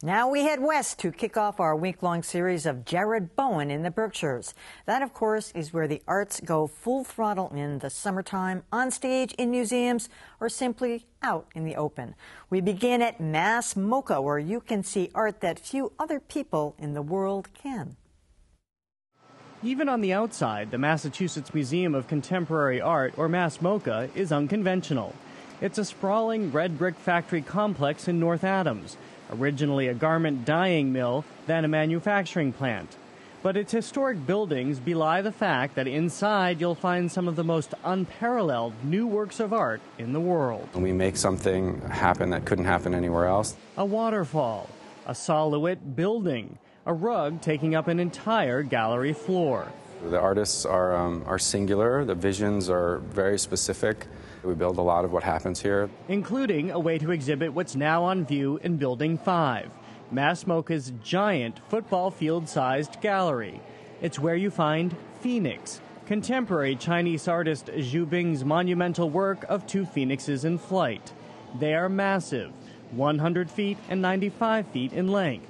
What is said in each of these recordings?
Now we head west to kick off our week-long series of Jared Bowen in the Berkshires. That, of course, is where the arts go full throttle in the summertime, on stage, in museums, or simply out in the open. We begin at MoCA, where you can see art that few other people in the world can. Even on the outside, the Massachusetts Museum of Contemporary Art, or MoCA, is unconventional. It's a sprawling red brick factory complex in North Adams, originally a garment dyeing mill, then a manufacturing plant. But its historic buildings belie the fact that inside you'll find some of the most unparalleled new works of art in the world. We make something happen that couldn't happen anywhere else. A waterfall, a Soloist building, a rug taking up an entire gallery floor. The artists are singular, the visions are very specific. We build a lot of what happens here. Including a way to exhibit what's now on view in Building 5, MoCA's giant football field-sized gallery. It's where you find Phoenix, contemporary Chinese artist Xu Bing's monumental work of two phoenixes in flight. They are massive, 100 feet and 95 feet in length.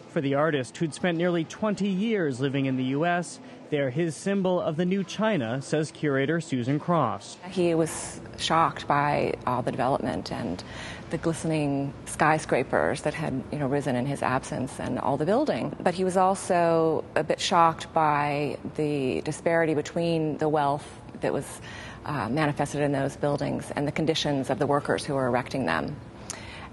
For the artist, who'd spent nearly 20 years living in the U.S., they're his symbol of the new China, says curator Susan Cross. He was shocked by all the development and the glistening skyscrapers that had, risen in his absence and all the building. But he was also a bit shocked by the disparity between the wealth that was manifested in those buildings and the conditions of the workers who were erecting them.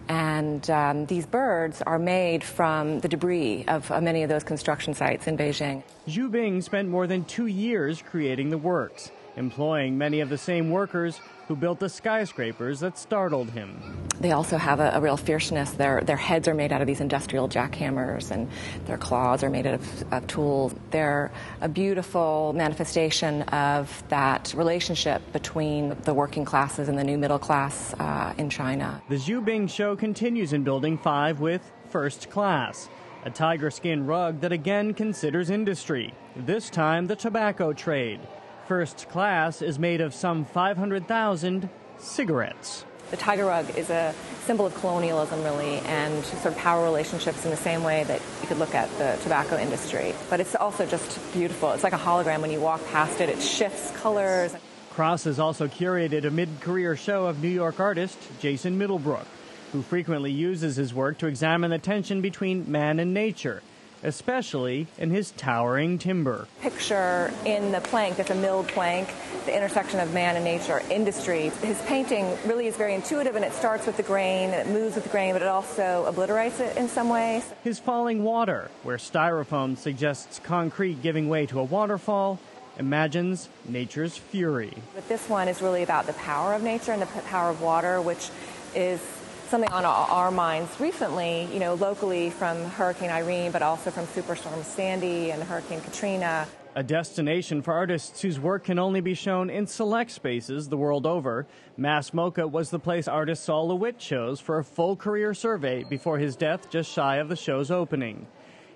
And these birds are made from the debris of many of those construction sites in Beijing. Xu Bing spent more than 2 years creating the works, employing many of the same workers who built the skyscrapers that startled him. They also have a real fierceness. Their heads are made out of these industrial jackhammers, and their claws are made of tools. They're a beautiful manifestation of that relationship between the working classes and the new middle class in China. The Xu Bing show continues in Building 5 with First Class, a tiger skin rug that again considers industry, this time the tobacco trade. First Class is made of some 500,000 cigarettes. The tiger rug is a symbol of colonialism, really, and sort of power relationships in the same way that you could look at the tobacco industry. But it's also just beautiful. It's like a hologram. When you walk past it, it shifts colors. Cross has also curated a mid-career show of New York artist Jason Middlebrook, who frequently uses his work to examine the tension between man and nature, especially in his towering timber. Picture in the plank, that's a milled plank, the intersection of man and nature, industry. His painting really is very intuitive, and it starts with the grain, and it moves with the grain, but it also obliterates it in some ways. His Falling Water, where styrofoam suggests concrete giving way to a waterfall, imagines nature's fury. But this one is really about the power of nature and the power of water, which is something on our minds recently, locally from Hurricane Irene, but also from Superstorm Sandy and Hurricane Katrina. A destination for artists whose work can only be shown in select spaces the world over, MoCA was the place artist saw LeWitt shows for a full career survey before his death just shy of the show's opening.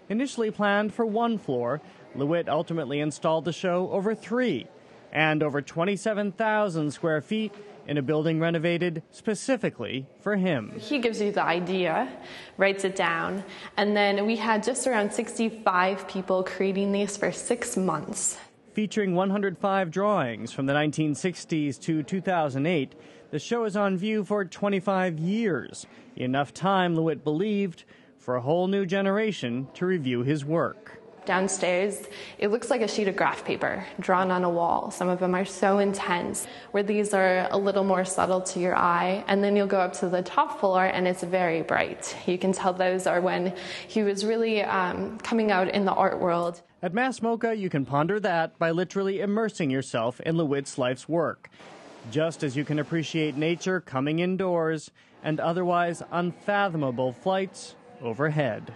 Initially planned for 1 floor, LeWitt ultimately installed the show over 3 and over 27,000 square feet in a building renovated specifically for him. He gives you the idea, writes it down, and then we had just around 65 people creating these for 6 months. Featuring 105 drawings from the 1960s to 2008, the show is on view for 25 years, enough time, LeWitt believed, for a whole new generation to review his work. Downstairs, it looks like a sheet of graph paper drawn on a wall. Some of them are so intense, where these are a little more subtle to your eye. And then you'll go up to the top floor, and it's very bright. You can tell those are when he was really coming out in the art world. At MoCA, you can ponder that by literally immersing yourself in LeWitt's life's work, just as you can appreciate nature coming indoors and otherwise unfathomable flights overhead.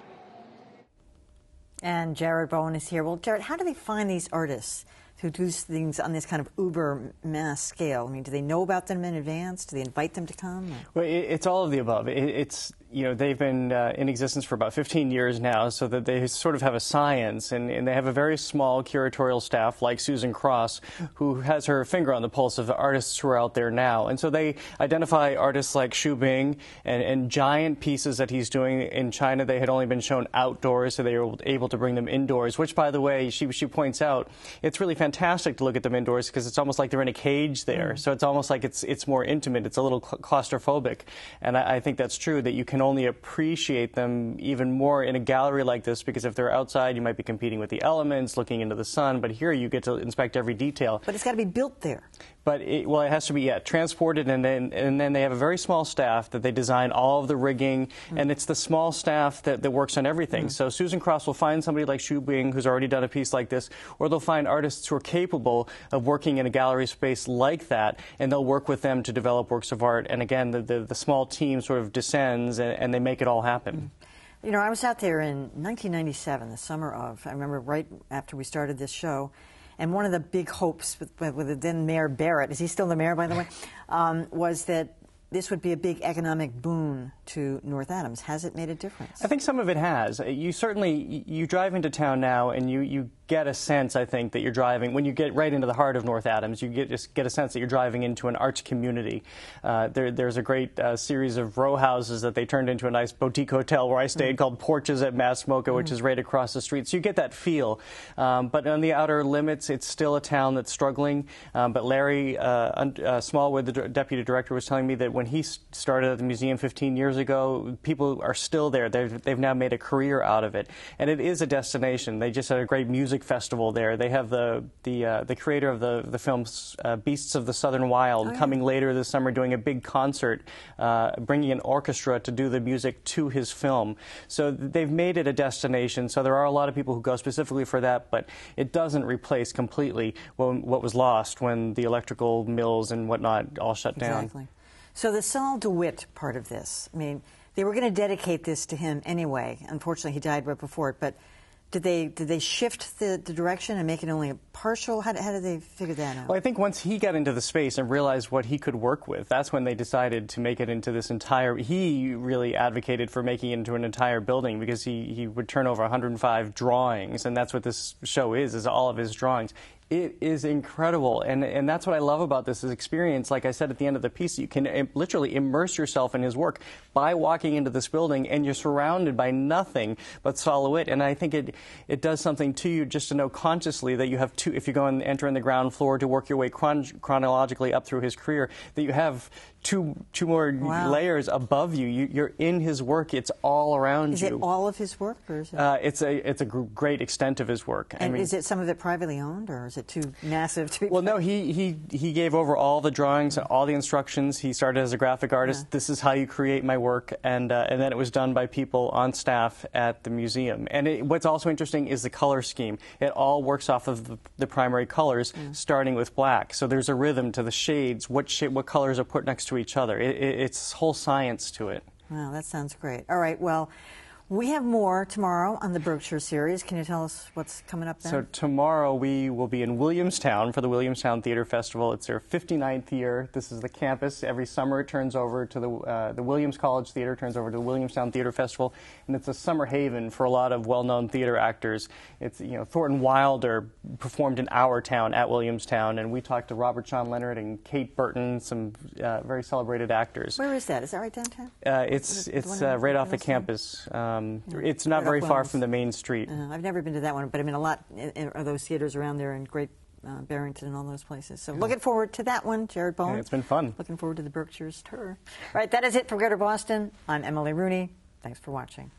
And Jared Bowen is here. Well, Jared, how do they find these artists who do things on this kind of uber mass scale? I mean, do they know about them in advance? Do they invite them to come? Well, it's all of the above. It's you know, they've been in existence for about 15 years now, so that they sort of have a science, and they have a very small curatorial staff like Susan Cross, who has her finger on the pulse of the artists who are out there now. And so they identify artists like Xu Bing and giant pieces that he's doing in China. They had only been shown outdoors, so they were able to bring them indoors, which, by the way, she points out, it's really fantastic to look at them indoors because it's almost like they're in a cage there. So it's almost like it's more intimate. It's a little claustrophobic. And I think that's true, that you can only appreciate them even more in a gallery like this, because if they're outside, you might be competing with the elements, looking into the sun, but here you get to inspect every detail. But it's got to be built there. But it has to be transported, and then they have a very small staff that they design all of the rigging, and it's the small staff that works on everything. So Susan Cross will find somebody like Xu Bing who's already done a piece like this, or they'll find artists who are capable of working in a gallery space like that, and they'll work with them to develop works of art. And again, the small team sort of descends, and they make it all happen. You know, I was out there in 1997, the summer of, I remember right after we started this show, and one of the big hopes with the then Mayor Barrett, is he still the mayor, by the way, was that this would be a big economic boon to North Adams. Has it made a difference? I think some of it has. You drive into town now, and you get a sense, I think, that you're driving, when you get right into the heart of North Adams, you just get a sense that you're driving into an arts community. There's a great series of row houses that they turned into a nice boutique hotel where I stayed called Porches at MoCA, which is right across the street. So you get that feel. But on the outer limits, it's still a town that's struggling. But Larry Smallwood, the deputy director, was telling me that when he started at the museum 15 years ago, people are still there. They've now made a career out of it. And it is a destination. They just had a great music festival there. They have the creator of the films Beasts of the Southern Wild coming later this summer, doing a big concert, bringing an orchestra to do the music to his film. So they've made it a destination. So there are a lot of people who go specifically for that, but it doesn't replace completely what was lost when the electrical mills and whatnot all shut down. Exactly. So the Salle DeWitt part of this, I mean, they were going to dedicate this to him anyway. Unfortunately, he died right before it, but did they shift the direction and make it only a partial? How did they figure that out? Well, I think once he got into the space and realized what he could work with, that's when they decided to make it into this entire... He really advocated for making it into an entire building, because he would turn over 105 drawings, and that's what this show is all of his drawings. It is incredible, and that's what I love about this experience. Like I said at the end of the piece, you can literally immerse yourself in his work by walking into this building, and you're surrounded by nothing but Salle DeWitt. And I think it does something to you just to know consciously that you have two, if you go and enter in the ground floor to work your way chronologically up through his career, that you have two more layers above you. You're in his work. It's all around you. Is it all of his work, or is it? It's a great extent of his work. And I mean, is it some of it privately owned, or is it too massive to be? Well, no. He gave over all the drawings and all the instructions. He started as a graphic artist. This is how you create my work, and then it was done by people on staff at the museum. And what's also interesting is the color scheme. It all works off of the primary colors, starting with black. So there's a rhythm to the shades. What colors are put next to each other. It's whole science to it. Wow, that sounds great. All right, well, we have more tomorrow on the Berkshire series. Can you tell us what's coming up then? So tomorrow we will be in Williamstown for the Williamstown Theater Festival. It's their 59th year. This is the campus. Every summer it turns over to the Williams College Theater, turns over to the Williamstown Theater Festival, and it's a summer haven for a lot of well-known theater actors. It's, you know, Thornton Wilder performed in our town at Williamstown, and we talked to Robert Sean Leonard and Kate Burton, some very celebrated actors. Where is that? Is that right downtown? It's right off the campus. It's not very far from the main street. I've never been to that one, but I mean, a lot of those theaters around there in Great Barrington and all those places. So looking forward to that one, Jared Bowen. Yeah, it's been fun. Looking forward to the Berkshires tour. All right, that is it for Greater Boston. I'm Emily Rooney. Thanks for watching.